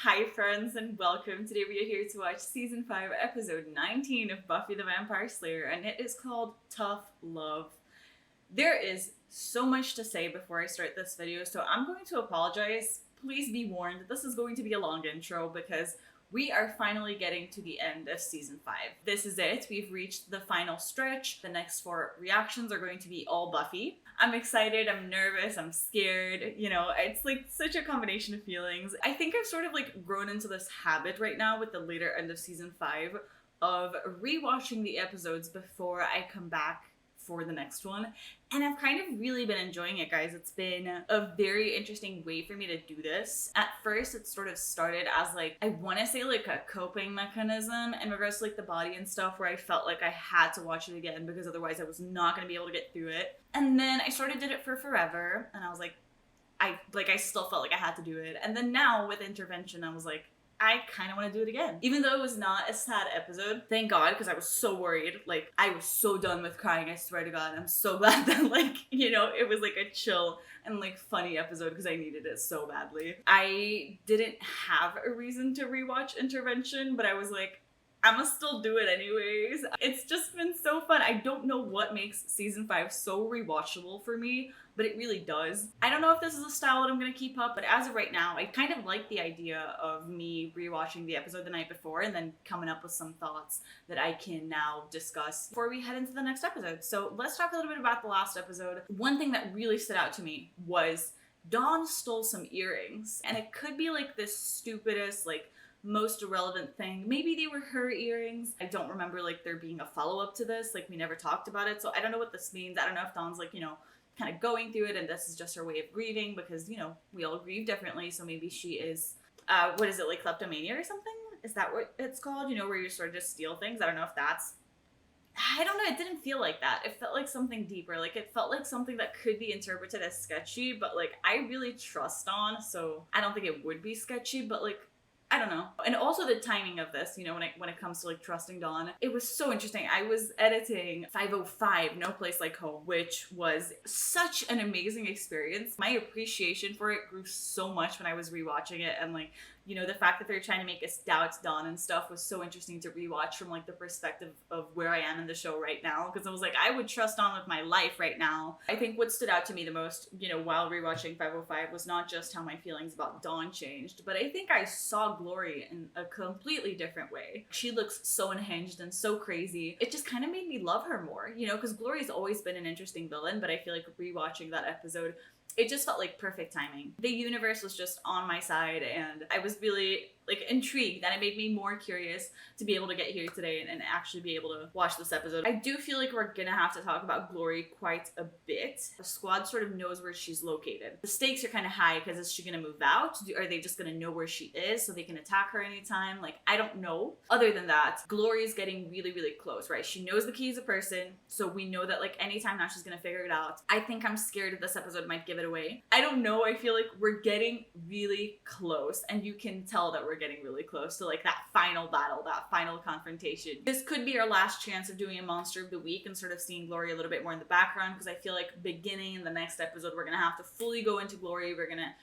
Hi friends and welcome. Today we are here to watch season 5 episode 19 of Buffy the Vampire Slayer, and it is called Tough Love. There is so much to say before I start this video, so I'm going to apologize. Please be warned, this is going to be a long intro because we are finally getting to the end of season 5. This is it. We've reached the final stretch. The next 4 reactions are going to be all Buffy. I'm excited, I'm nervous, I'm scared. You know, it's like such a combination of feelings. I think I've sort of like grown into this habit right now with the later end of season 5 of rewatching the episodes before I come back for the next one, and I've kind of really been enjoying it, guys. It's been a very interesting way for me to do this. At first it sort of started as like, I want to say like a coping mechanism in regards to like the body and stuff, where I felt like I had to watch it again because otherwise I was not going to be able to get through it. And then I sort of did it for forever, and I was like, I still felt like I had to do it. And then now with intervention I was like, I kind of want to do it again. Even though it was not a sad episode, thank God, because I was so worried. Like, I was so done with crying, I swear to God. I'm so glad that, like, you know, it was like a chill and like funny episode because I needed it so badly. I didn't have a reason to rewatch Intervention, but I was like, I'm gonna still do it anyways. It's just been so fun. I don't know what makes season 5 so rewatchable for me, but it really does. I don't know if this is a style that I'm gonna keep up, but as of right now, I kind of like the idea of me rewatching the episode the night before and then coming up with some thoughts that I can now discuss before we head into the next episode. So let's talk a little bit about the last episode. One thing that really stood out to me was Dawn stole some earrings, and it could be like this stupidest, like, most irrelevant thing. Maybe they were her earrings. I don't remember like there being a follow-up to this. Like, we never talked about it, so I don't know what this means. I don't know if Dawn's like, you know, kind of going through it and this is just her way of grieving, because, you know, we all grieve differently. So maybe she is what is it, like kleptomania or something? Is that what it's called? You know, where you sort of just steal things? I don't know if that's, I don't know, it didn't feel like that. It felt like something deeper. Like, it felt like something that could be interpreted as sketchy, but like, I really trust Dawn, so I don't think it would be sketchy, but like, I don't know. And also the timing of this, you know, when it comes to like trusting Dawn, it was so interesting. I was editing 505, No Place Like Home, which was such an amazing experience. My appreciation for it grew so much when I was rewatching it, and like, you know, the fact that they're trying to make us doubt Dawn and stuff was so interesting to rewatch from like the perspective of where I am in the show right now, because I was like, I would trust Dawn with my life right now. I think what stood out to me the most, you know, while rewatching 505 was not just how my feelings about Dawn changed, but I think I saw Glory in a completely different way. She looks so unhinged and so crazy. It just kind of made me love her more, you know, because Glory's always been an interesting villain, but I feel like rewatching that episode, it just felt like perfect timing. The universe was just on my side, and I was really like intrigued, and it made me more curious to be able to get here today and actually be able to watch this episode. I do feel like we're gonna have to talk about Glory quite a bit. The squad sort of knows where she's located. The stakes are kind of high because is she gonna move out? Are they just gonna know where she is so they can attack her anytime? Like, I don't know. Other than that, Glory is getting really, really close, right? She knows the key is a person, so we know that like anytime now she's gonna figure it out. I think I'm scared that this episode might give it away. I don't know, I feel like we're getting really close, and you can tell that we're getting really close to like that final battle, that final confrontation. This could be our last chance of doing a monster of the week and sort of seeing Glory a little bit more in the background, because I feel like beginning the next episode we're gonna have to fully go into Glory.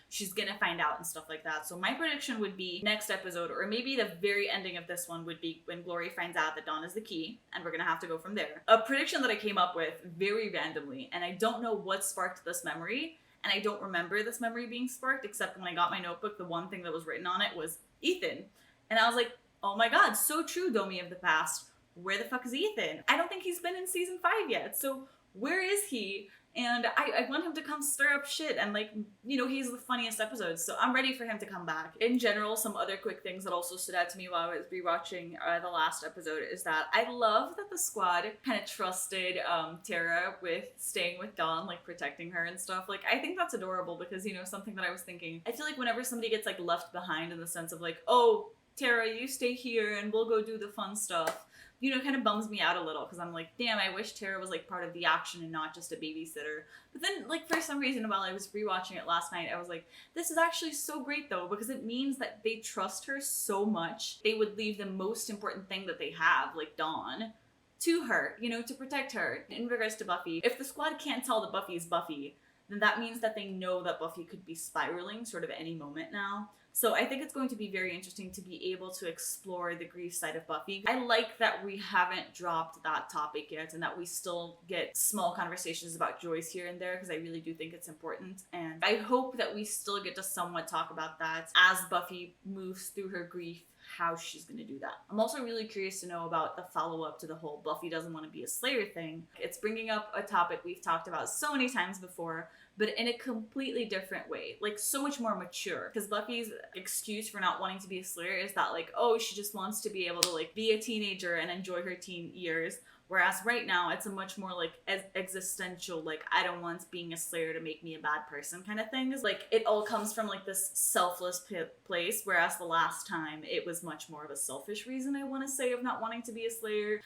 She's gonna find out and stuff like that. So my prediction would be next episode, or maybe the very ending of this one, would be when Glory finds out that Dawn is the key, and we're gonna have to go from there. A prediction that I came up with very randomly, and I don't know what sparked this memory, and I don't remember this memory being sparked, except when I got my notebook, the one thing that was written on it was Ethan. And I was like, oh my God, so true, Domi of the past. Where the fuck is Ethan? I don't think he's been in season 5 yet. So where is he? And I want him to come stir up shit, and like, you know, he's the funniest episode, so I'm ready for him to come back. In general, some other quick things that also stood out to me while I was rewatching the last episode is that I love that the squad kind of trusted Tara with staying with Dawn, like protecting her and stuff. Like, I think that's adorable because, you know, something that I was thinking, I feel like whenever somebody gets like left behind in the sense of like, oh, Tara, you stay here and we'll go do the fun stuff, you know, kind of bums me out a little, because I'm like, damn, I wish Tara was like part of the action and not just a babysitter. But then, like, for some reason, while I was rewatching it last night, I was like, this is actually so great though, because it means that they trust her so much, they would leave the most important thing that they have, like Dawn, to her, you know, to protect her. In regards to Buffy, if the squad can't tell that Buffy is Buffy, then that means that they know that Buffy could be spiraling sort of any moment now. So I think it's going to be very interesting to be able to explore the grief side of Buffy. I like that we haven't dropped that topic yet and that we still get small conversations about Joyce here and there, because I really do think it's important. And I hope that we still get to somewhat talk about that as Buffy moves through her grief, how she's gonna do that. I'm also really curious to know about the follow-up to the whole Buffy doesn't want to be a Slayer thing. It's bringing up a topic we've talked about so many times before, but in a completely different way, like so much more mature. Because Buffy's excuse for not wanting to be a Slayer is that like, oh, she just wants to be able to like be a teenager and enjoy her teen years. Whereas right now, it's a much more like existential, like, I don't want being a Slayer to make me a bad person kind of thing. Like, it all comes from like this selfless place, whereas the last time it was much more of a selfish reason, I want to say, of not wanting to be a Slayer.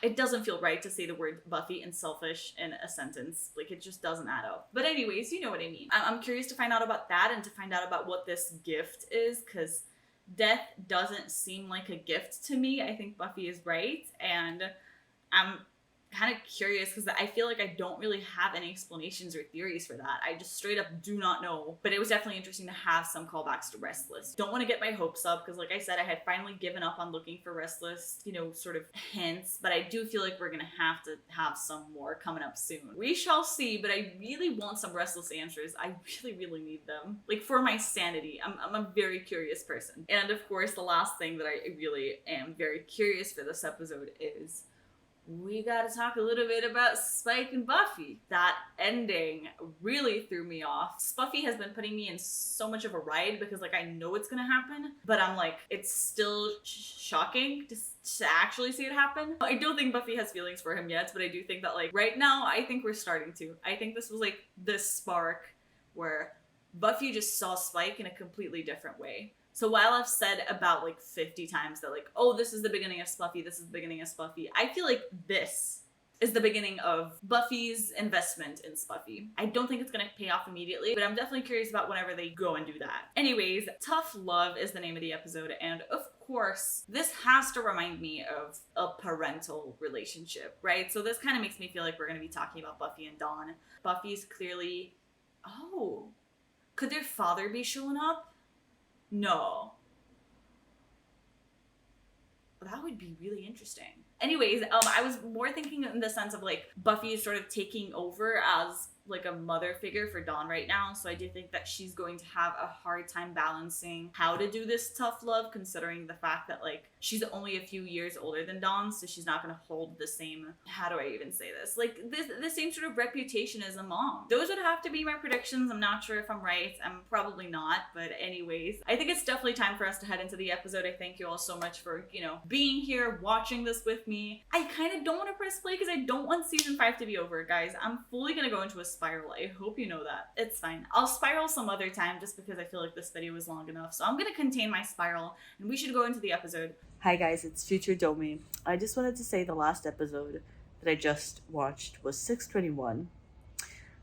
It doesn't feel right to say the word Buffy and selfish in a sentence. Like, it just doesn't add up. But anyways, you know what I mean. I'm curious to find out about that and to find out about what this gift is, because death doesn't seem like a gift to me. I think Buffy is right, and I'm kind of curious because I feel like I don't really have any explanations or theories for that. I just straight up do not know. But it was definitely interesting to have some callbacks to Restless. Don't want to get my hopes up because, like I said, I had finally given up on looking for Restless, you know, sort of hints. But I do feel like we're going to have some more coming up soon. We shall see, but I really want some Restless answers. I really, really need them. Like, for my sanity. I'm a very curious person. And of course, the last thing that I really am very curious for this episode is we gotta talk a little bit about Spike and Buffy. That ending really threw me off. Buffy has been putting me in so much of a ride because, like, I know it's gonna happen, but I'm like, it's still shocking to actually see it happen. I don't think Buffy has feelings for him yet, but I do think that, like, right now, I think we're starting to. I think this was, like, the spark where Buffy just saw Spike in a completely different way. So while I've said about like 50 times that like, oh, this is the beginning of Spuffy, this is the beginning of Spuffy, I feel like this is the beginning of Buffy's investment in Spuffy. I don't think it's gonna pay off immediately, but I'm definitely curious about whenever they go and do that. Anyways, Tough Love is the name of the episode, and of course, this has to remind me of a parental relationship, right? So this kind of makes me feel like we're gonna be talking about Buffy and Dawn. Buffy's clearly, oh, could their father be showing up? No. That would be really interesting. Anyways, I was more thinking in the sense of like Buffy is sort of taking over as like a mother figure for Dawn right now. So I do think that she's going to have a hard time balancing how to do this tough love, considering the fact that like she's only a few years older than Dawn, so she's not going to hold the same, how do I even say this? Like the same sort of reputation as a mom. Those would have to be my predictions. I'm not sure if I'm right. I'm probably not, but anyways, I think it's definitely time for us to head into the episode. I thank you all so much for, you know, being here, watching this with me. I kind of don't want to press play because I don't want season 5 to be over, guys. I'm fully going to go into a spiral. I hope you know that. It's fine. I'll spiral some other time just because I feel like this video was long enough. So I'm going to contain my spiral and we should go into the episode. Hi guys, it's Future Domi. I just wanted to say the last episode that I just watched was 621.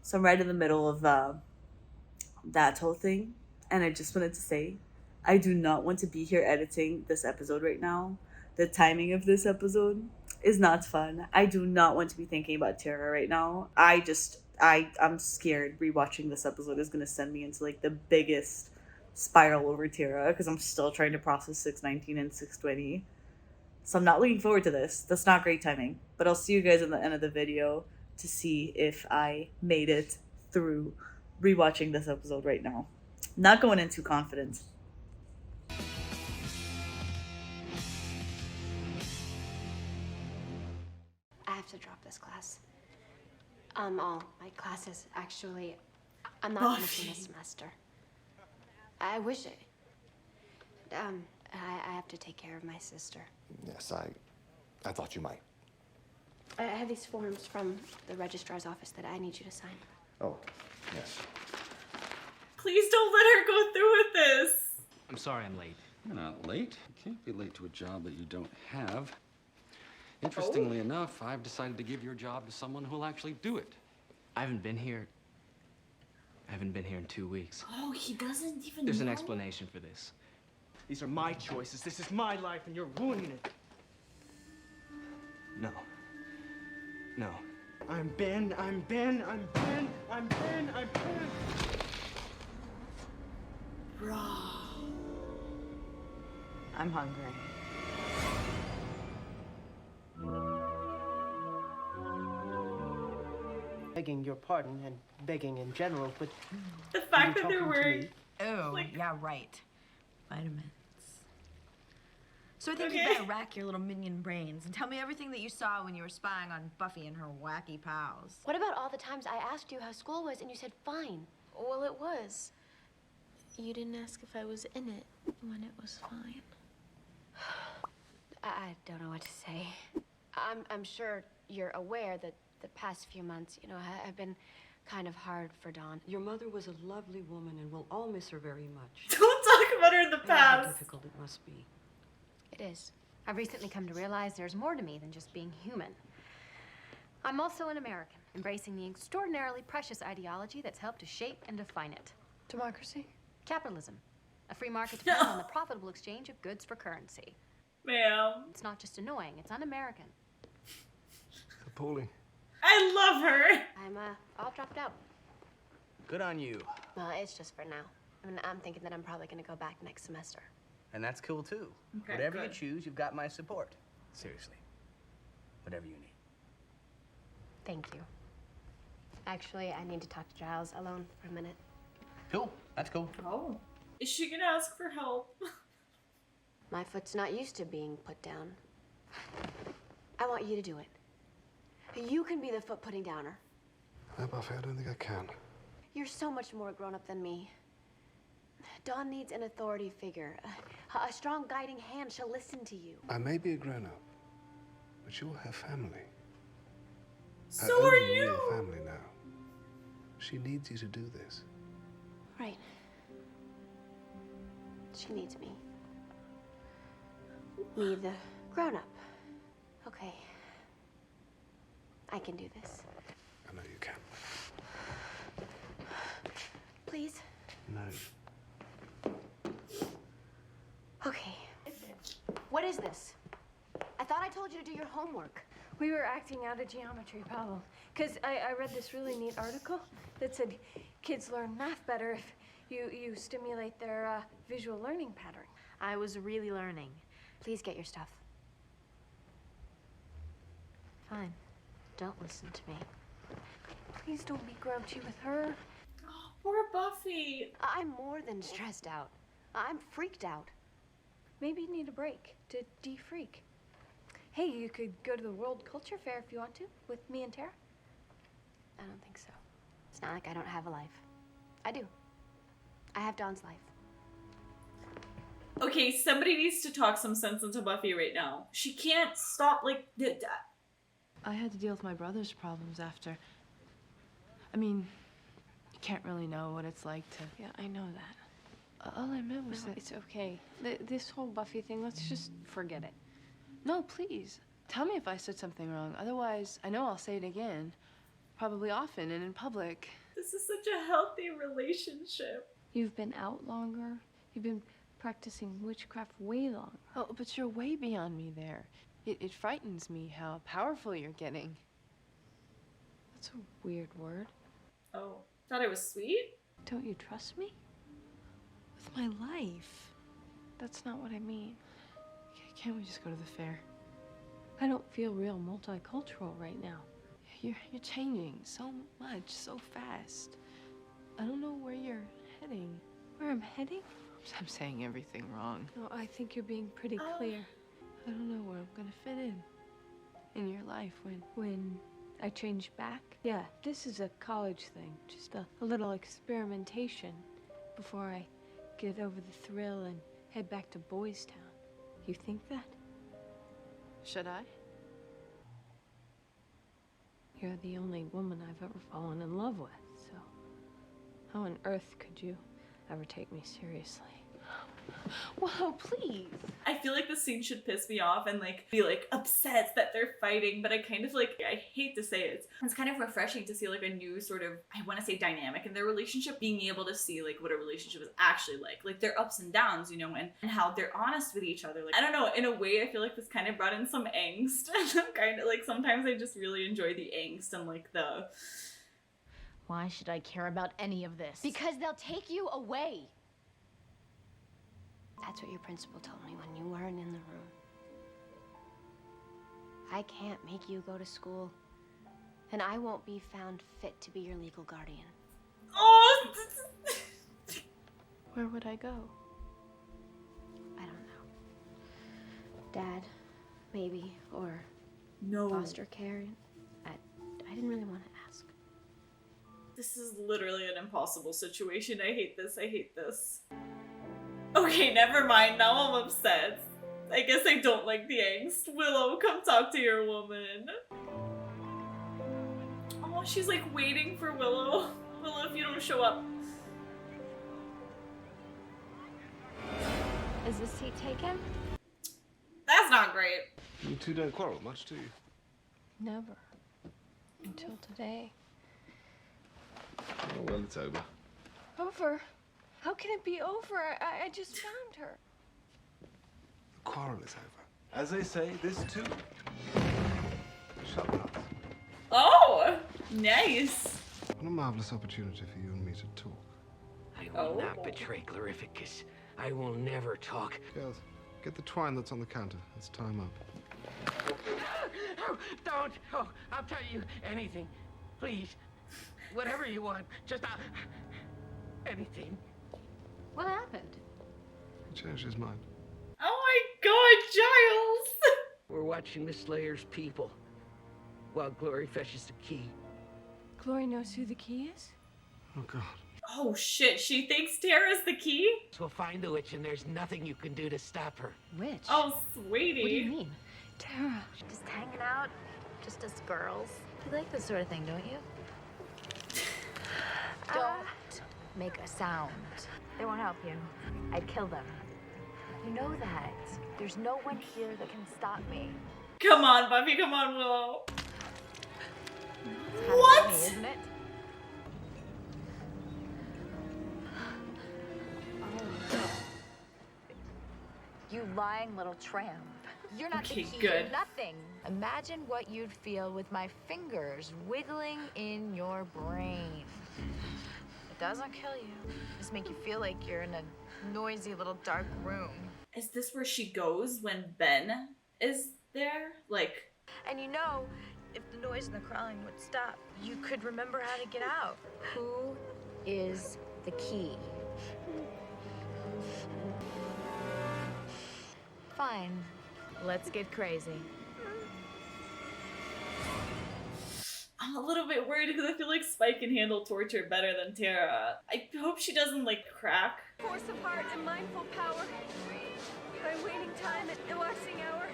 So I'm right in the middle of that whole thing. And I just wanted to say, I do not want to be here editing this episode right now. The timing of this episode is not fun. I do not want to be thinking about Tara right now. I'm scared rewatching this episode is going to send me into like the biggest spiral over Tara because I'm still trying to process 619 and 620. So I'm not looking forward to this. That's not great timing. But I'll see you guys at the end of the video to see if I made it through rewatching this episode right now. Not going in too confident. I have to drop this class. All my classes, actually. I'm not finishing this semester. I wish it. I have to take care of my sister. Yes, I thought you might. I have these forms from the registrar's office that I need you to sign. Oh, yes. Please don't let her go through with this. I'm sorry I'm late. You're not late. You can't be late to a job that you don't have. Interestingly enough, I've decided to give your job to someone who'll actually do it. I haven't been here in 2 weeks. Oh, he doesn't even There's know? an explanation for this. These are my choices. This is my life, and you're ruining it. No. No. I'm Ben. I'm Ben. I'm Ben. I'm Ben. I'm Ben. Bro. I'm hungry. Begging your pardon and begging in general, but The you fact that talking they're to wearing. me? Oh, Like- yeah, right. Vitamins. So I think Okay. you better rack your little minion brains and tell me everything that you saw when you were spying on Buffy and her wacky pals. What about all the times I asked you how school was and you said fine? Well, it was. You didn't ask if I was in it when it was fine. I don't know what to say. I'm sure you're aware that the past few months, you know, have been kind of hard for Dawn. Your mother was a lovely woman, and we'll all miss her very much. Don't talk about her in the I know how past. difficult it must be. It is. I've recently come to realize there's more to me than just being human. I'm also an American, embracing the extraordinarily precious ideology that's helped to shape and define it. Democracy? Capitalism. A free market depends on the profitable exchange of goods for currency. Ma'am. It's not just annoying, it's un-American. Appalling. I love her. I'm all dropped out. Good on you. Well, it's just for now. I mean, I'm thinking that I'm probably gonna go back next semester. And that's cool too. Okay, Whatever good. you choose, you've got my support. Seriously. Whatever you need. Thank you. Actually, I need to talk to Giles alone for a minute. Cool. That's cool. Oh. Is she gonna ask for help? My foot's not used to being put down. I want you to do it. You can be the foot putting downer. No, Buffy, I don't think I can. You're so much more grown up than me. Dawn needs an authority figure, a strong guiding hand. She'll listen to you. I may be a grown-up, but you will have family. So Her are only you. real family now. She needs you to do this. Right. She needs me. Me, the grown-up. Okay. I can do this. I know you can. Please? No. Okay. What is this? I thought I told you to do your homework. We were acting out a geometry problem. Because I read this really neat article that said kids learn math better if you stimulate their visual learning pattern. I was really learning. Please get your stuff. Fine. Don't listen to me. Please don't be grouchy with her. Oh, poor Buffy. I'm more than stressed out. I'm freaked out. Maybe you need a break to de-freak. Hey, you could go to the World Culture Fair if you want to, with me and Tara. I don't think so. It's not like I don't have a life. I do. I have Dawn's life. Okay, somebody needs to talk some sense into Buffy right now. She can't stop, like, I had to deal with my brother's problems after. I mean, you can't really know what it's like to... Yeah, I know that. All I meant was No, that... it's okay. This whole Buffy thing, let's just forget it. No, please. Tell me if I said something wrong. Otherwise, I know I'll say it again. Probably often and in public. this is such a healthy relationship. You've been out longer. You've been practicing witchcraft way longer. Oh, but you're way beyond me there. It frightens me how powerful you're getting. That's a weird word. Oh, thought it was sweet? Don't you trust me? With my life. That's not what I mean. Can't we just go to the fair? I don't feel real multicultural right now. You're changing so much, so fast. I don't know where you're heading. Where I'm heading? I'm saying everything wrong. No, I think you're being pretty clear. I don't know where I'm gonna fit in your life When I change back? Yeah, this is a college thing. Just a little experimentation before I get over the thrill and head back to Boys Town. You think that? Should I? You're the only woman I've ever fallen in love with, so how on earth could you ever take me seriously? Whoa, please. I feel like the scene should piss me off and like be like upset that they're fighting, but I kind of like, I hate to say it, it's kind of refreshing to see like a new sort of, I want to say dynamic in their relationship, being able to see like what a relationship is actually like their ups and downs, you know, and how they're honest with each other. Like, I don't know, in a way I feel like this kind of brought in some angst. And I'm kind of like, sometimes I just really enjoy the angst and like the... Why should I care about any of this? Because they'll take you away. That's what your principal told me when you weren't in the room. I can't make you go to school, and I won't be found fit to be your legal guardian. Oh! Where would I go? I don't know. Dad, maybe, or no. Foster care. I didn't really want to ask. This is literally an impossible situation. I hate this. I hate this. Okay, never mind. Now I'm upset. I guess I don't like the angst. Willow, come talk to your woman. Oh, she's like waiting for Willow. Willow, if you don't show up. Is this seat taken? That's not great. You two don't quarrel much, do you? Never. Until today. Oh, well, it's over. Over? How can it be over? I just found her. The quarrel is over. As they say, this too. Shut up. Oh, nice. What a marvelous opportunity for you and me to talk. I will not betray Glorificus. I will never talk. Girls, get the twine that's on the counter. It's time up. Oh, don't! Oh, I'll tell you anything. Please. Whatever you want. Just anything. What happened? He changed his mind. Oh my god, Giles! We're watching the Slayer's people while Glory fetches the key. Glory knows who the key is? Oh, God. Oh shit, she thinks Tara's the key? We'll find the witch and there's nothing you can do to stop her. Witch? Oh, sweetie. What do you mean? Tara. Just hanging out, just us girls. You like this sort of thing, don't you? Don't make a sound. They won't help you. I'd kill them. You know that. There's no one here that can stop me. Come on, Buffy, come on, Willow. It's kind of What? funny, isn't it? Oh. You lying little tramp. You're not Okay, the key. good. You're nothing. Imagine what you'd feel with my fingers wiggling in your brain. It doesn't kill you. Just make you feel like you're in a noisy little dark room. Is this where she goes when Ben is there? Like... And you know, if the noise and the crawling would stop, you could remember how to get out. Who is the key? Fine. Let's get crazy. I'm a little bit worried because I feel like Spike can handle torture better than Tara. I hope she doesn't, like, crack. Force of heart and mindful power. By waiting time and elapsing hour.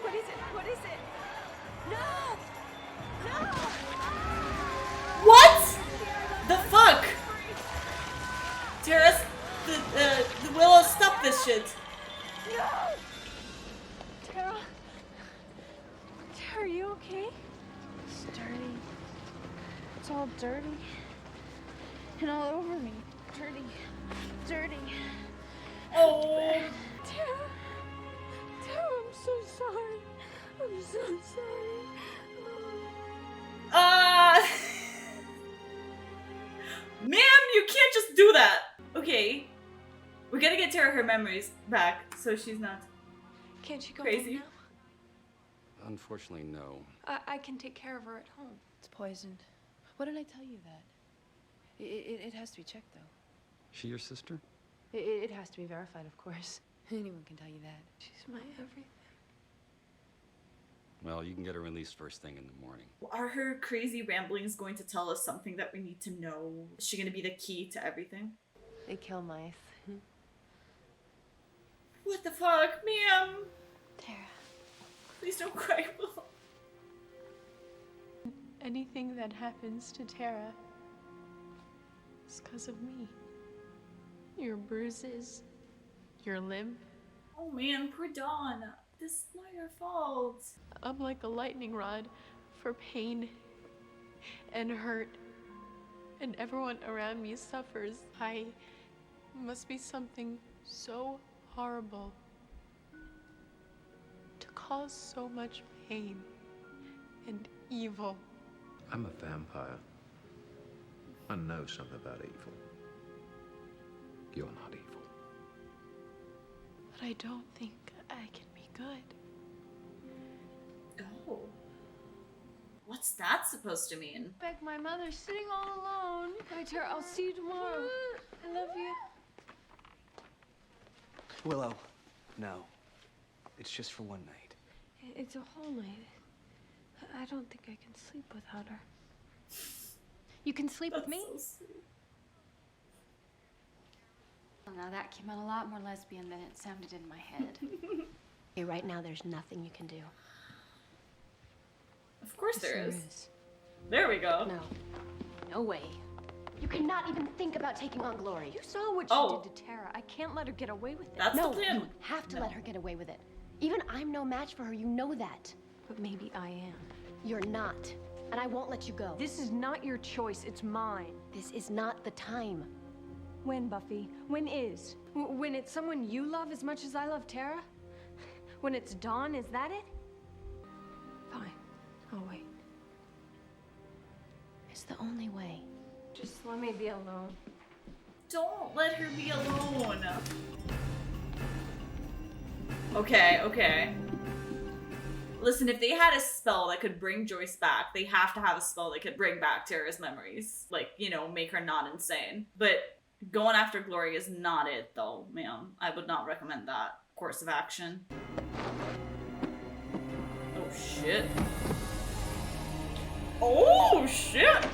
What is it? What is it? No! No! What? The fuck? Tara, the Willow, stop this shit. No! Tara? Tara, are you okay? It's dirty. It's all dirty. And all over me. Dirty. Dirty. Oh. Tara. Tara, I'm so sorry. I'm so sorry. Ma'am, you can't just do that. Okay. We gotta get Tara her memories back so she's not Can't she go crazy. home now? Unfortunately, no. I can take care of her at home. It's poisoned. Why didn't I tell you that? It has to be checked, though. She your sister? It has to be verified, of course. Anyone can tell you that. She's my everything. Well, you can get her released first thing in the morning. Are her crazy ramblings going to tell us something that we need to know? Is she gonna be the key to everything? They kill mice. What the fuck, ma'am? Tara. Please don't cry, Willow. Anything that happens to Tara is because of me. Your bruises, your limp. Oh man, poor Dawn. This is not your fault. I'm like a lightning rod for pain and hurt. And everyone around me suffers. I must be something so horrible to cause so much pain and evil. I'm a vampire. I know something about evil. You're not evil. but I don't think I can be good. Oh. What's that supposed to mean? Beck, my mother's sitting all alone. Bye, Tara. I'll see you tomorrow. I love you. Willow, no. It's just for one night. It's a whole night. I don't think I can sleep without her. You can sleep with me? So sweet. Well, now that came out a lot more lesbian than it sounded in my head. Hey, right now there's nothing you can do. Of course there There is. is. There we go. No. No way. You cannot even think about taking on Glory. You saw what she Oh. did to Tara. I can't let her get away with it. That's No, the plan. you have to let her get away with it. Even I'm no match for her, you know that. But maybe I am. You're not. And I won't let you go. This is not your choice, it's mine. This is not the time. When, Buffy? When is? When it's someone you love as much as I love Tara? When it's Dawn, is that it? Fine, I'll wait. It's the only way. Just let me be alone. Don't let her be alone. Okay, okay. Listen, if they had a spell that could bring Joyce back, they have to have a spell that could bring back Tara's memories. Like, you know, make her not insane. But going after Glory is not it, though, ma'am. I would not recommend that course of action. Oh, shit. Oh, shit!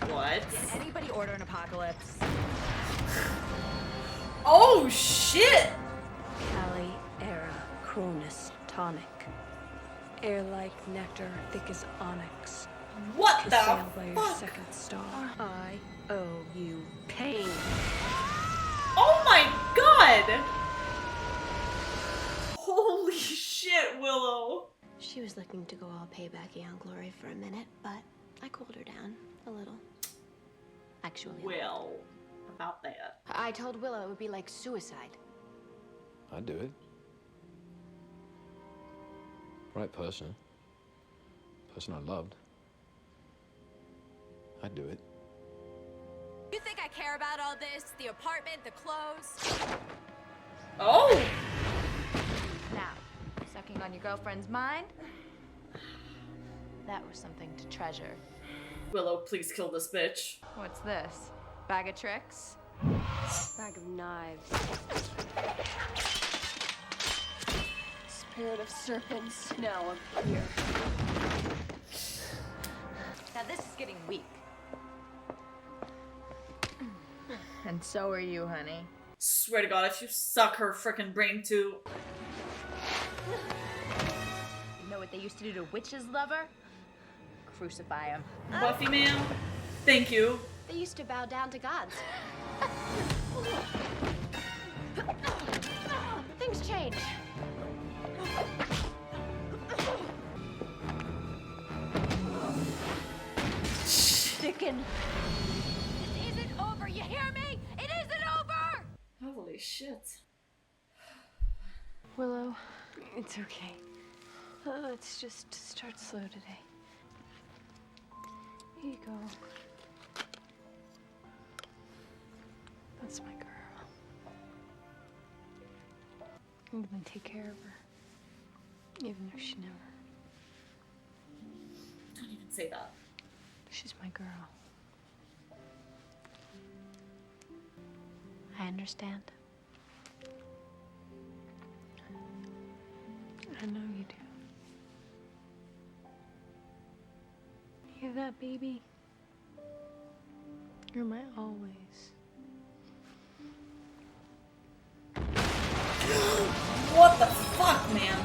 What? Did anybody order an apocalypse? Oh, shit! Cali Era Cronus Tonic. Air like nectar, thick as onyx. What the Sail by your fuck? second star. I owe you pain. Oh my god! Holy shit, Willow! She was looking to go all paybacky on Glory for a minute, but I cooled her down a little. Actually. Well, about that. I told Willow it would be like suicide. I'd do it. Right person. Person I loved. I'd do it. You think I care about all this? The apartment, the clothes? Oh! Now, sucking on your girlfriend's mind? That was something to treasure. Willow, please kill this bitch. What's this? Bag of tricks? Bag of knives. Spirit of serpents, now appear. Now this is getting weak. And so are you, honey. Swear to god, if you suck her frickin' brain too. You know what they used to do to witches, lover? Crucify him. Buffy, ma'am? Thank you. They used to bow down to gods. Things change. Thicken. This isn't over, you hear me? It isn't over! Holy shit. Willow, it's okay. Let's just start slow today. Here you go. That's my girl. I'm gonna take care of her. Even if she never. Don't even say that. She's my girl. I understand. I know you do. Hear that, baby? You're my always. What the fuck, man?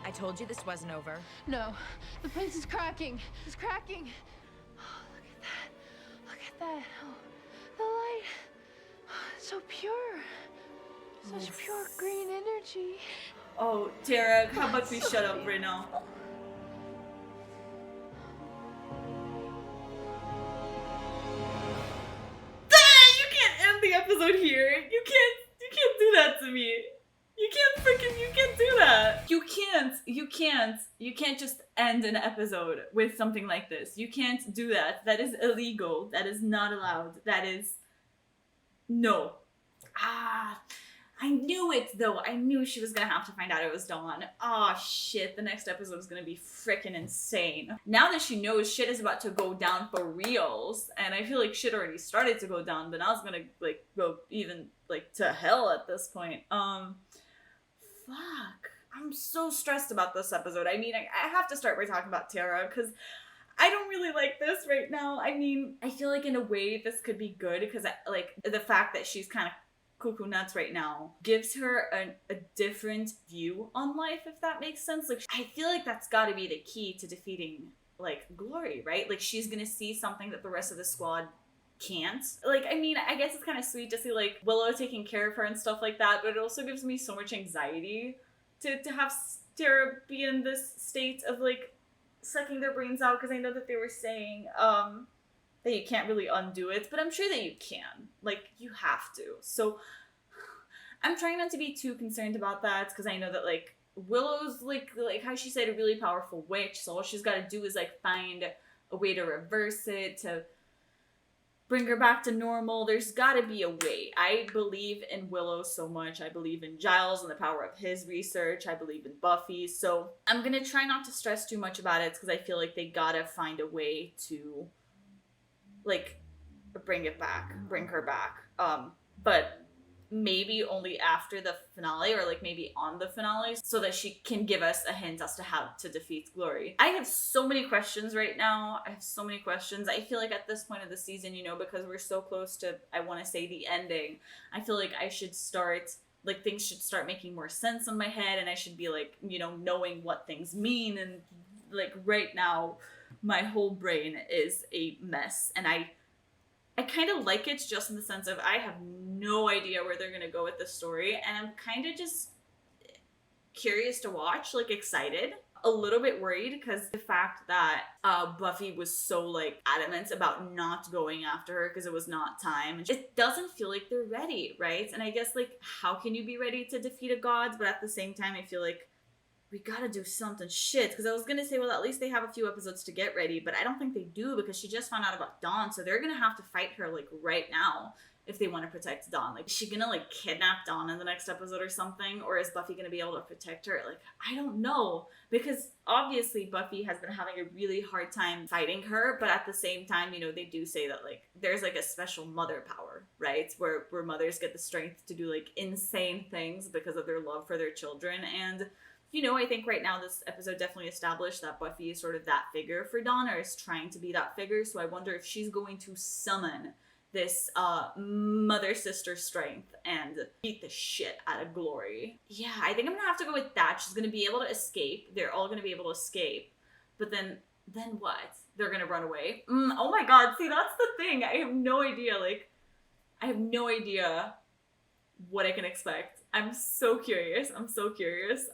I told you this wasn't over. No, the prince is cracking. It's cracking. Oh, look at that. Look at that. Oh, the light. Oh, it's so pure. Such pure green energy. Oh, Tara, how about we shut up right now? You can't end the episode here. You can't do that to me. You can't do that. Yeah, you can't just end an episode with something like this. You can't do that. That is illegal. That is not allowed. That is... No. I knew it, though. I knew she was gonna have to find out it was Dawn. Oh, shit. The next episode is gonna be freaking insane. Now that she knows shit is about to go down for reals, and I feel like shit already started to go down, but now it's gonna, like, go even, like, to hell at this point. Fuck. I'm so stressed about this episode. I mean, I have to start by talking about Tara, because I don't really like this right now. I mean, I feel like in a way this could be good, because, like, the fact that she's kind of cuckoo nuts right now gives her a different view on life, if that makes sense. Like, I feel like that's got to be the key to defeating, like, Glory, right? Like, she's gonna see something that the rest of the squad can't. Like, I mean, I guess it's kind of sweet to see, like, Willow taking care of her and stuff like that, but it also gives me so much anxiety to have Tara be in this state of, like, sucking their brains out, because I know that they were saying that you can't really undo it, but I'm sure that you can. Like, you have to. So I'm trying not to be too concerned about that, because I know that, like, Willow's, like how she said, a really powerful witch, so all she's got to do is, like, find a way to reverse it, to bring her back to normal. There's got to be a way. I believe in Willow so much. I believe in Giles and the power of his research. I believe in Buffy. So I'm going to try not to stress too much about it, because I feel like they got to find a way to, like, bring her back. But maybe only after the finale, or, like, maybe on the finale, so that she can give us a hint as to how to defeat Glory. I have so many questions right now. I feel like at this point of the season, you know, because we're so close to, I want to say, the ending, I feel like I should start, like, things should start making more sense in my head, and I should be, like, you know, knowing what things mean, and, like, right now, my whole brain is a mess, and I kind of like it, just in the sense of I have no idea where they're going to go with this story, and I'm kind of just curious to watch, like, excited, a little bit worried, because the fact that Buffy was so, like, adamant about not going after her because it was not time, it doesn't feel like they're ready, right? And I guess, like, how can you be ready to defeat a god? But at the same time, I feel like we gotta do something shit, because I was gonna say, well, at least they have a few episodes to get ready, but I don't think they do, because she just found out about Dawn, so they're gonna have to fight her, like, right now if they want to protect Dawn. Like, is she gonna, like, kidnap Dawn in the next episode or something, or is Buffy gonna be able to protect her? Like, I don't know, because obviously Buffy has been having a really hard time fighting her, but at the same time, you know, they do say that, like, there's, like, a special mother power, right, where mothers get the strength to do, like, insane things because of their love for their children. And you know, I think right now this episode definitely established that Buffy is sort of that figure for Dawn, or is trying to be that figure, so I wonder if she's going to summon this mother-sister strength and beat the shit out of Glory. Yeah, I think I'm gonna have to go with that. She's gonna be able to escape. They're all gonna be able to escape. But then what? They're gonna run away? Oh my god, see, that's the thing. I have no idea, like, I have no idea what I can expect. I'm so curious.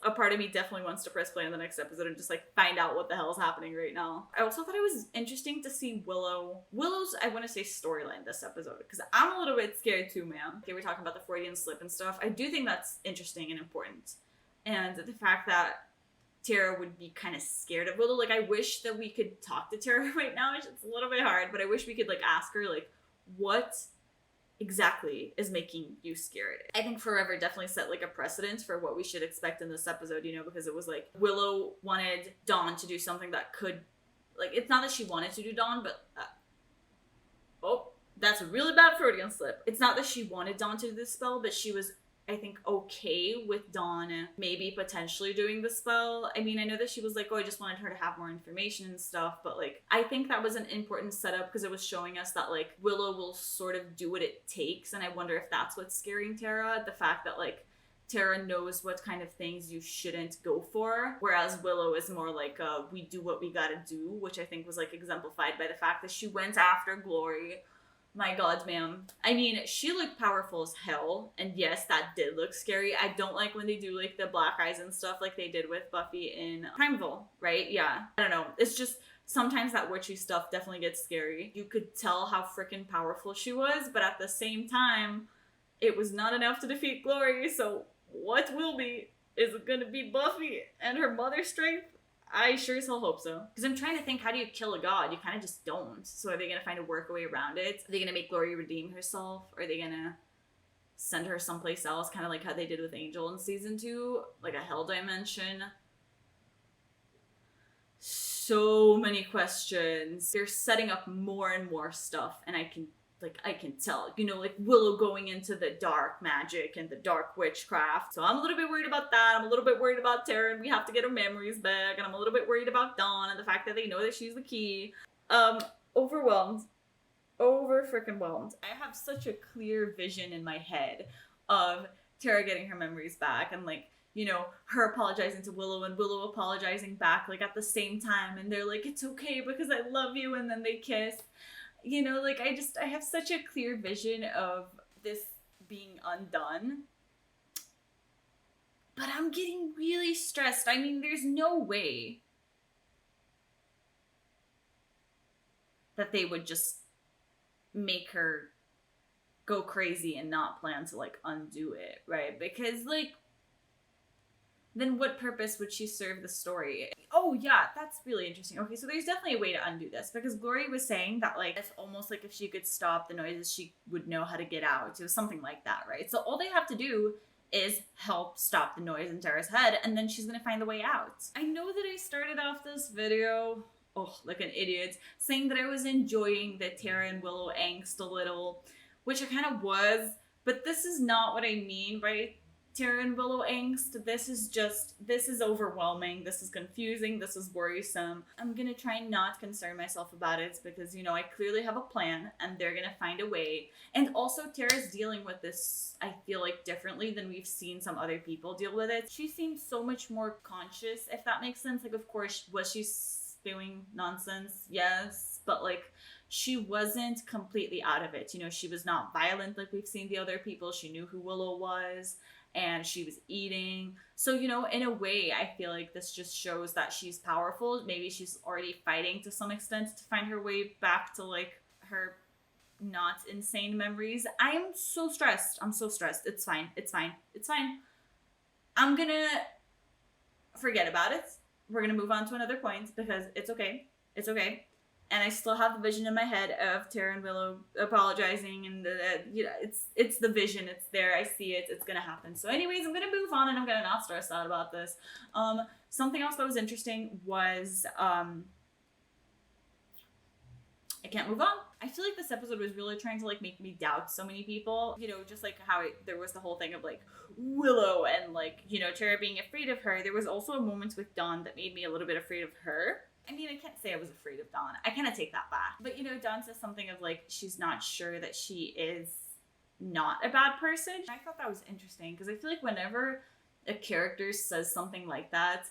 A part of me definitely wants to press play on the next episode and just, like, find out what the hell is happening right now. I also thought it was interesting to see Willow's, I want to say, storyline this episode, because I'm a little bit scared too, man. They were talking about the Freudian slip and stuff. I do think that's interesting and important. And the fact that Tara would be kind of scared of Willow. Like, I wish that we could talk to Tara right now. It's a little bit hard, but I wish we could, like, ask her, like, what exactly is making you scared. I think Forever definitely set, like, a precedent for what we should expect in this episode, you know, because it was like Willow wanted Dawn to do something that could, like, it's not that she wanted to do Dawn, but oh, that's a really bad Freudian slip. It's not that she wanted Dawn to do this spell, but she was, I think, okay with Dawn maybe potentially doing the spell. I mean, I know that she was like, oh, I just wanted her to have more information and stuff, but, like, I think that was an important setup, because it was showing us that, like, Willow will sort of do what it takes, and I wonder if that's what's scaring Tara, the fact that, like, Tara knows what kind of things you shouldn't go for, whereas Willow is more like, we do what we gotta do, which I think was, like, exemplified by the fact that she went after Glory. My god, ma'am. I mean, she looked powerful as hell, and yes, that did look scary. I don't like when they do, like, the black eyes and stuff like they did with Buffy in Primeval, right? Yeah. I don't know. It's just, sometimes that witchy stuff definitely gets scary. You could tell how freaking powerful she was, but at the same time, it was not enough to defeat Glory, so what will be? Is it gonna be Buffy and her mother's strength? I sure as hell hope so. Because I'm trying to think, how do you kill a god? You kind of just don't. So are they going to find a workaway around it? Are they going to make Glory redeem herself? Or are they going to send her someplace else? Kind of like how they did with Angel in season 2? Like a hell dimension? So many questions. They're setting up more and more stuff. And I can tell, you know, like Willow going into the dark magic and the dark witchcraft. So I'm a little bit worried about that. I'm a little bit worried about Tara, and we have to get her memories back. And I'm a little bit worried about Dawn and the fact that they know that she's the key. Overwhelmed. Over freaking whelmed. I have such a clear vision in my head of Tara getting her memories back, and like, you know, her apologizing to Willow and Willow apologizing back like at the same time, and they're like, it's okay because I love you, and then they kiss. You know, like, I have such a clear vision of this being undone. But I'm getting really stressed. I mean, there's no way that they would just make her go crazy and not plan to, like, undo it, right? Because, like, then what purpose would she serve the story? Oh yeah, that's really interesting. Okay, so there's definitely a way to undo this, because Glory was saying that, like, it's almost like if she could stop the noises, she would know how to get out. It was something like that, right? So all they have to do is help stop the noise in Tara's head, and then she's gonna find the way out. I know that I started off this video, like an idiot, saying that I was enjoying the Tara and Willow angst a little, which I kind of was, but this is not what I mean by Tara and Willow angst. This is overwhelming, this is confusing, this is worrisome. I'm gonna try not concern myself about it because, you know, I clearly have a plan and they're gonna find a way. And also Tara's dealing with this, I feel like, differently than we've seen some other people deal with it. She seems so much more conscious, if that makes sense. Like, of course, was she spewing nonsense? Yes, but like, she wasn't completely out of it. You know, she was not violent like we've seen the other people. She knew who Willow was, and she was eating. So, you know, in a way, I feel like this just shows that she's powerful. Maybe she's already fighting to some extent to find her way back to, like, her not insane memories. I'm so stressed. I'm so stressed. It's fine. It's fine. It's fine. I'm gonna forget about it. We're gonna move on to another point because it's okay. It's okay. And I still have the vision in my head of Tara and Willow apologizing, and you know, it's the vision. It's there. I see it. It's gonna happen. So, anyways, I'm gonna move on, and I'm gonna not stress out about this. Something else that was interesting was I can't move on. I feel like this episode was really trying to, like, make me doubt so many people. You know, just like how there was the whole thing of, like, Willow and, like, you know, Tara being afraid of her. There was also a moment with Dawn that made me a little bit afraid of her. I mean, I can't say I was afraid of Dawn. I kind of take that back. But, you know, Dawn says something of, like, she's not sure that she is not a bad person. I thought that was interesting because I feel like whenever a character says something like that,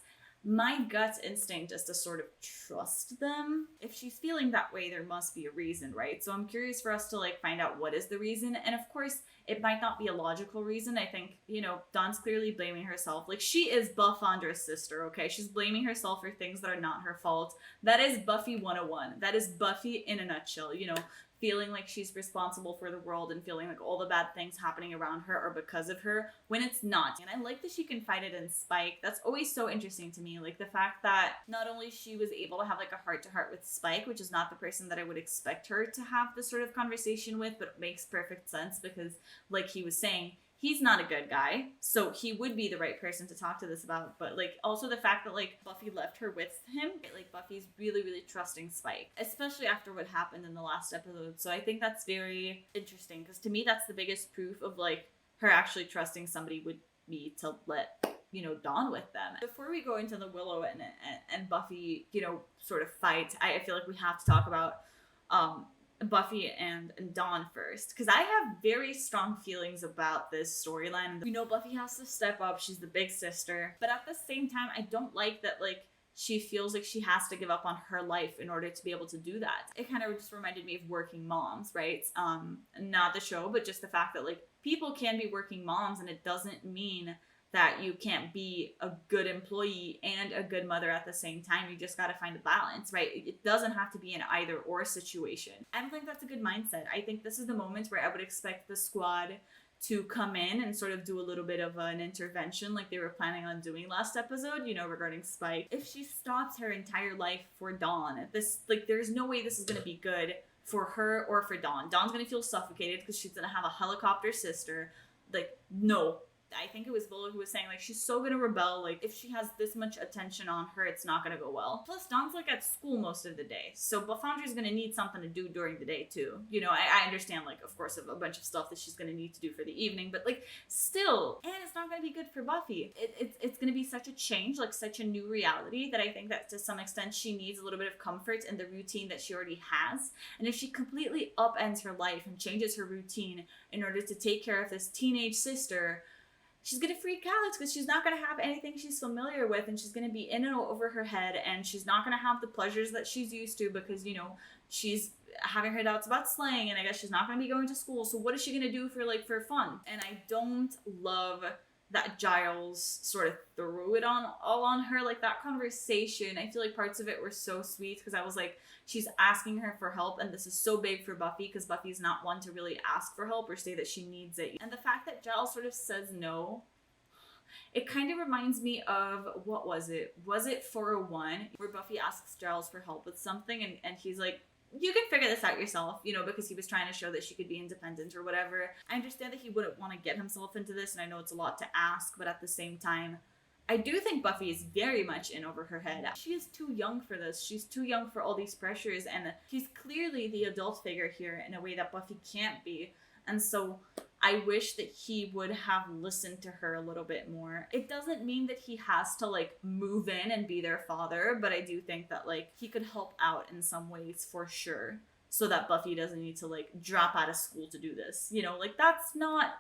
my gut instinct is to sort of trust them. If she's feeling that way, there must be a reason, right? So I'm curious for us to, like, find out what is the reason. And of course, it might not be a logical reason. I think, you know, Dawn's clearly blaming herself. Like, she is Buffandra's sister, okay? She's blaming herself for things that are not her fault. That is Buffy 101. That is Buffy in a nutshell, you know? Feeling like she's responsible for the world and feeling like all the bad things happening around her are because of her, when it's not. And I like that she confided in Spike. That's always so interesting to me. Like, the fact that not only she was able to have, like, a heart-to-heart with Spike, which is not the person that I would expect her to have this sort of conversation with, but it makes perfect sense because, like he was saying, he's not a good guy, so he would be the right person to talk to this about. But, like, also the fact that, like, Buffy left her with him, like, Buffy's really, really trusting Spike, especially after what happened in the last episode. So I think that's very interesting, because to me, that's the biggest proof of, like, her actually trusting somebody would be to let, you know, Dawn with them. Before we go into the Willow and Buffy, you know, sort of fight, I feel like we have to talk about Buffy and Dawn first, because I have very strong feelings about this storyline. We know Buffy has to step up, she's the big sister, but at the same time, I don't like that, like, she feels like she has to give up on her life in order to be able to do that. It kind of just reminded me of Working Moms, right? Not the show, but just the fact that, like, people can be working moms, and it doesn't mean that you can't be a good employee and a good mother at the same time. You just got to find a balance, right? It doesn't have to be an either or situation. I don't think that's a good mindset. I think this is the moment where I would expect the squad to come in and sort of do a little bit of an intervention like they were planning on doing last episode, you know, regarding Spike. If she stops her entire life for Dawn, this, like, there's no way this is going to be good for her or for Dawn. Dawn's going to feel suffocated because she's going to have a helicopter sister. Like, no. I think it was Willow who was saying, like, she's so gonna rebel, like, if she has this much attention on her, it's not gonna go well. Plus, Dawn's, like, at school most of the day, so Buffandre's gonna need something to do during the day, too. You know, I understand, like, of course, a bunch of stuff that she's gonna need to do for the evening, but, like, still, and it's not gonna be good for Buffy. It's gonna be such a change, like, such a new reality, that I think that, to some extent, she needs a little bit of comfort in the routine that she already has, and if she completely upends her life and changes her routine in order to take care of this teenage sister, she's gonna freak out because she's not gonna have anything she's familiar with, and she's gonna be in and over her head, and she's not gonna have the pleasures that she's used to because, you know, she's having her doubts about slaying, and I guess she's not gonna be going to school. So what is she gonna do for fun? And I don't love that Giles sort of threw it all on her. Like, that conversation, I feel like parts of it were so sweet because I was like, she's asking her for help, and this is so big for Buffy because Buffy's not one to really ask for help or say that she needs it. And the fact that Giles sort of says no, it kind of reminds me of, what was it? Was it 401? Where Buffy asks Giles for help with something, and he's like, you can figure this out yourself, you know, because he was trying to show that she could be independent or whatever. I understand that he wouldn't want to get himself into this, and I know it's a lot to ask, but at the same time, I do think Buffy is very much in over her head. She is too young for this. She's too young for all these pressures, and she's clearly the adult figure here in a way that Buffy can't be. And so I wish that he would have listened to her a little bit more. It doesn't mean that he has to, like, move in and be their father, but I do think that, like, he could help out in some ways for sure, so that Buffy doesn't need to, like, drop out of school to do this. You know, like, that's not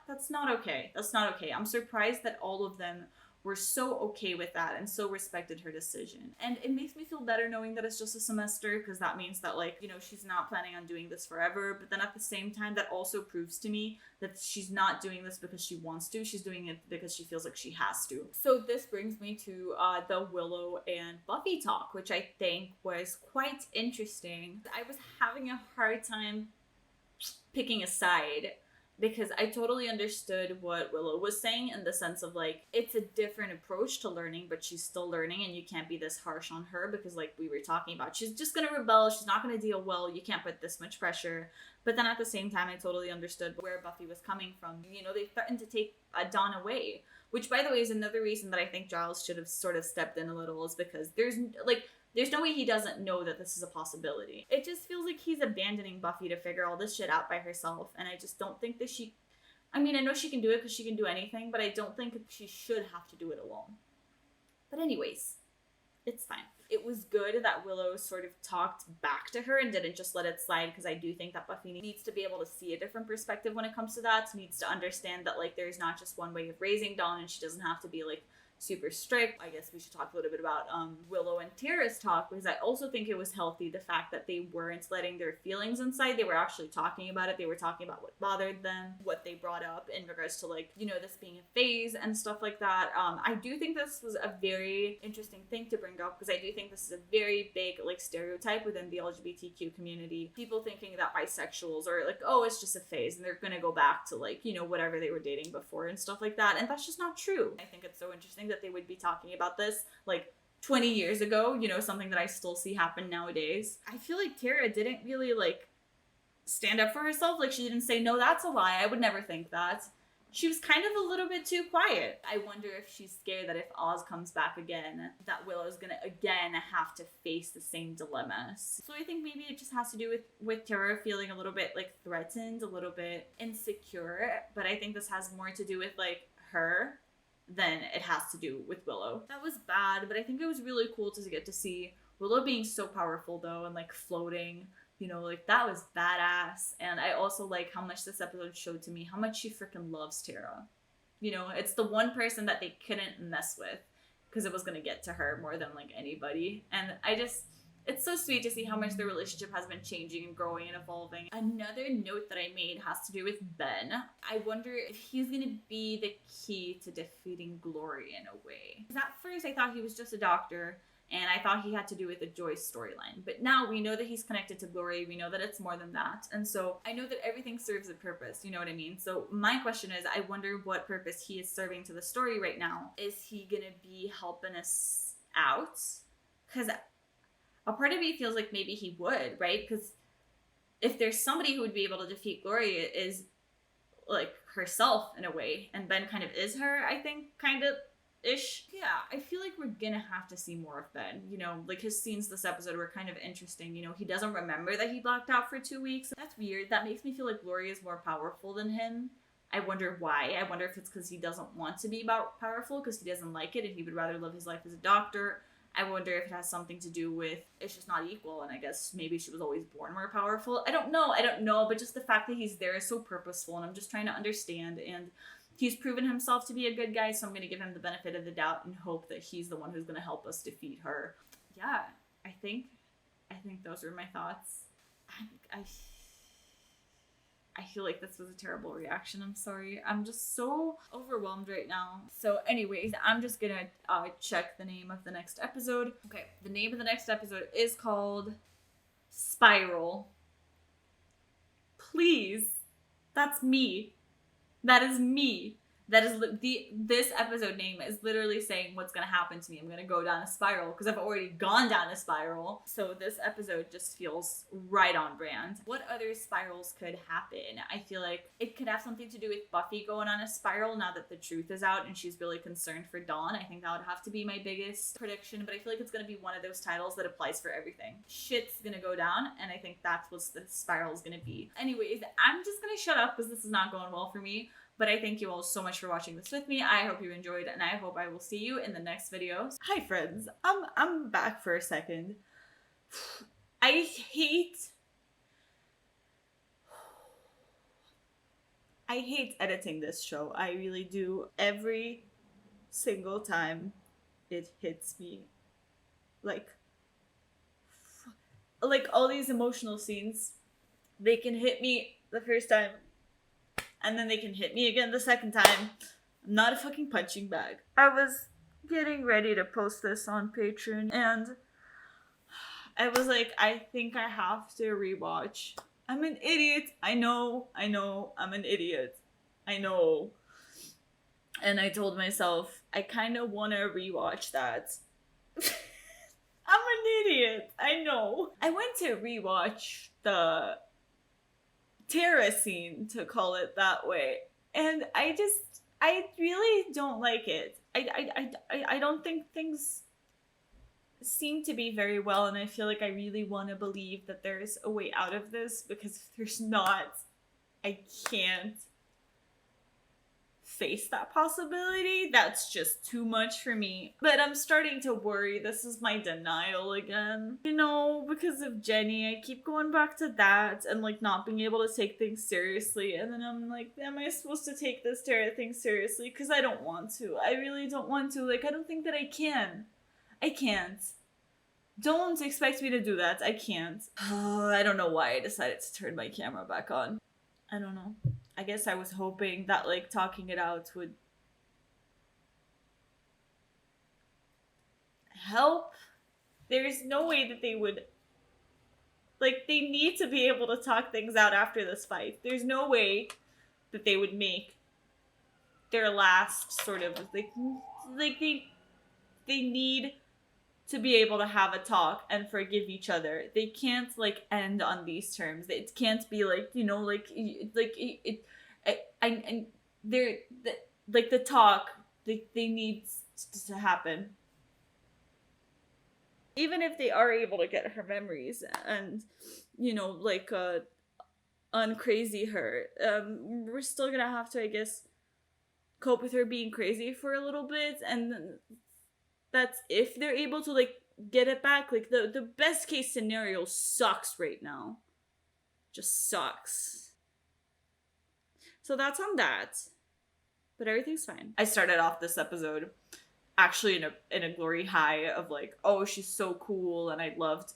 okay. That's not okay. I'm surprised that all of them were so okay with that and so respected her decision. And it makes me feel better knowing that it's just a semester, because that means that, like, you know, she's not planning on doing this forever. But then at the same time, that also proves to me that she's not doing this because she wants to. She's doing it because she feels like she has to. So this brings me to the Willow and Buffy talk, which I think was quite interesting. I was having a hard time picking a side, because I totally understood what Willow was saying in the sense of, like, it's a different approach to learning, but she's still learning, and you can't be this harsh on her because, like we were talking about, she's just gonna rebel, she's not gonna deal well, you can't put this much pressure. But then at the same time, I totally understood where Buffy was coming from. You know, they threatened to take Dawn away, which, by the way, is another reason that I think Giles should have sort of stepped in a little, is because there's no way he doesn't know that this is a possibility. It just feels like he's abandoning Buffy to figure all this shit out by herself, and I just don't think that I mean, I know she can do it because she can do anything, but I don't think she should have to do it alone. But anyways, it's fine. It was good that Willow sort of talked back to her and didn't just let it slide, because I do think that Buffy needs to be able to see a different perspective when it comes to that, needs to understand that, like, there's not just one way of raising Dawn, and she doesn't have to be, like, super strict. I guess we should talk a little bit about Willow and Tara's talk, because I also think it was healthy, the fact that they weren't letting their feelings inside. They were actually talking about it. They were talking about what bothered them, what they brought up in regards to, like, you know, this being a phase and stuff like that. I do think this was a very interesting thing to bring up, because I do think this is a very big, like, stereotype within the LGBTQ community. People thinking that bisexuals are like, oh, it's just a phase, and they're gonna go back to, like, you know, whatever they were dating before and stuff like that. And that's just not true. I think it's so interesting that they would be talking about this, like, 20 years ago, you know, something that I still see happen nowadays. I feel like Tara didn't really, like, stand up for herself. Like, she didn't say, no, that's a lie, I would never think that. She was kind of a little bit too quiet. I wonder if she's scared that if Oz comes back again, that Willow's gonna again have to face the same dilemmas. So I think maybe it just has to do with Tara feeling a little bit, like, threatened, a little bit insecure. But I think this has more to do with, like, her than it has to do with Willow. That was bad, but I think it was really cool to get to see Willow being so powerful, though, and, like, floating. You know, like, that was badass. And I also like how much this episode showed to me how much she freaking loves Tara. You know, it's the one person that they couldn't mess with, because it was gonna get to her more than, like, anybody. And it's so sweet to see how much their relationship has been changing and growing and evolving. Another note that I made has to do with Ben. I wonder if he's gonna be the key to defeating Glory in a way. Because at first I thought he was just a doctor, And I thought he had to do with the Joyce storyline. But now we know that he's connected to Glory. We know that it's more than that. And so I know that everything serves a purpose. You know what I mean? So my question is, I wonder what purpose he is serving to the story right now. Is he going to be helping us out? Because a part of me feels like maybe he would, right? Because if there's somebody who would be able to defeat Glory, it is like herself in a way. And Ben kind of is her, I think, kind of. Ish. Yeah, I feel like we're gonna have to see more of Ben. You know, like his scenes this episode were kind of interesting. You know, he doesn't remember that he blacked out for 2 weeks. That's weird. That makes me feel like Glory is more powerful than him. I wonder why. I wonder if it's because he doesn't want to be powerful, because he doesn't like it and he would rather live his life as a doctor. I wonder if it has something to do with it's just not equal, and I guess maybe she was always born more powerful. I don't know, but just the fact that he's there is so purposeful, and I'm just trying to understand. And he's proven himself to be a good guy, so I'm going to give him the benefit of the doubt and hope that he's the one who's going to help us defeat her. Yeah, I think those were my thoughts. I feel like this was a terrible reaction. I'm sorry. I'm just so overwhelmed right now. So anyways, I'm just going to check the name of the next episode. Okay, the name of the next episode is called Spiral. Please, that's me. That is me. That is this episode name is literally saying what's gonna happen to me. I'm gonna go down a spiral because I've already gone down a spiral. So this episode just feels right on brand. What other spirals could happen? I feel like it could have something to do with Buffy going on a spiral now that the truth is out and she's really concerned for Dawn. I think that would have to be my biggest prediction, but I feel like it's gonna be one of those titles that applies for everything. Shit's gonna go down, and I think that's what the spiral is gonna be. Anyways, I'm just gonna shut up because this is not going well for me. But I thank you all so much for watching this with me. I hope you enjoyed, and I hope I will see you in the next video. Hi friends, I'm back for a second. I hate editing this show. I really do. Every single time it hits me. Like all these emotional scenes, they can hit me the first time, and then they can hit me again the second time. I'm not a fucking punching bag. I was getting ready to post this on Patreon, and I was like, I think I have to rewatch. I'm an idiot. I know, I'm an idiot. I know. And I told myself, I kind of want to rewatch that. I'm an idiot. I know. I went to rewatch the Tara scene, to call it that way, and I really don't like it. I don't think things seem to be very well, and I feel like I really want to believe that there's a way out of this, because if there's not, I can't face that possibility. That's just too much for me. But I'm starting to worry this is my denial again. You know, because of Jenny, I keep going back to that and like not being able to take things seriously. And then I'm like, am I supposed to take this Tara thing seriously? Because I don't want to. I really don't want to. Like, I don't think that I can. I can't. Don't expect me to do that. I can't. I don't know why I decided to turn my camera back on. I don't know. I guess I was hoping that, like, talking it out would help. There's no way that they would, like, they need to be able to talk things out after this fight. There's no way that they would make their last sort of, like they need to be able to have a talk and forgive each other. They can't, like, end on these terms. It can't be, like, you know, they're, like, the talk, they need to happen. Even if they are able to get her memories and, you know, like, uncrazy her, we're still gonna have to, I guess, cope with her being crazy for a little bit, and that's if they're able to, like, get it back. Like, the best case scenario sucks right now. Just sucks. So that's on that. But everything's fine. I started off this episode actually in a glory high of, like, oh, she's so cool, and I loved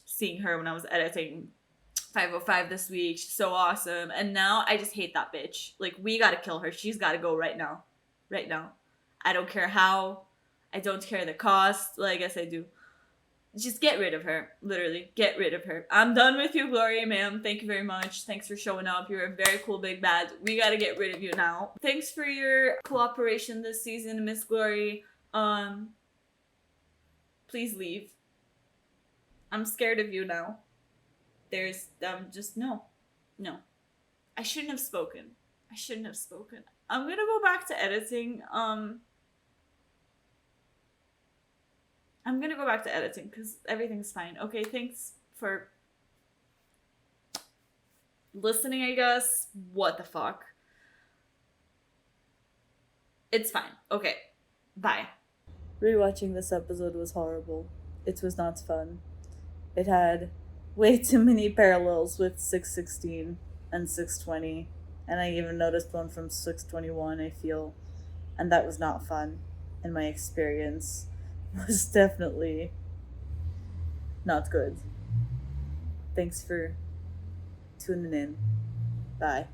seeing her when I was editing 505 this week. She's so awesome. And now I just hate that bitch. Like, we gotta kill her. She's gotta go right now. Right now. I don't care how. I don't care the cost. Well, I guess I do. Just get rid of her. Literally, get rid of her. I'm done with you, Glory, ma'am. Thank you very much. Thanks for showing up. You're a very cool big bad. We gotta get rid of you now. Thanks for your cooperation this season, Miss Glory. Please leave. I'm scared of you now. There's, just no. No. I shouldn't have spoken. I shouldn't have spoken. I'm gonna go back to editing. I'm gonna go back to editing because everything's fine. Okay, thanks for listening, I guess. What the fuck? It's fine. Okay, bye. Rewatching this episode was horrible. It was not fun. It had way too many parallels with 616 and 620, and I even noticed one from 621, I feel, and that was not fun in my experience. Was definitely not good. Thanks for tuning in. Bye.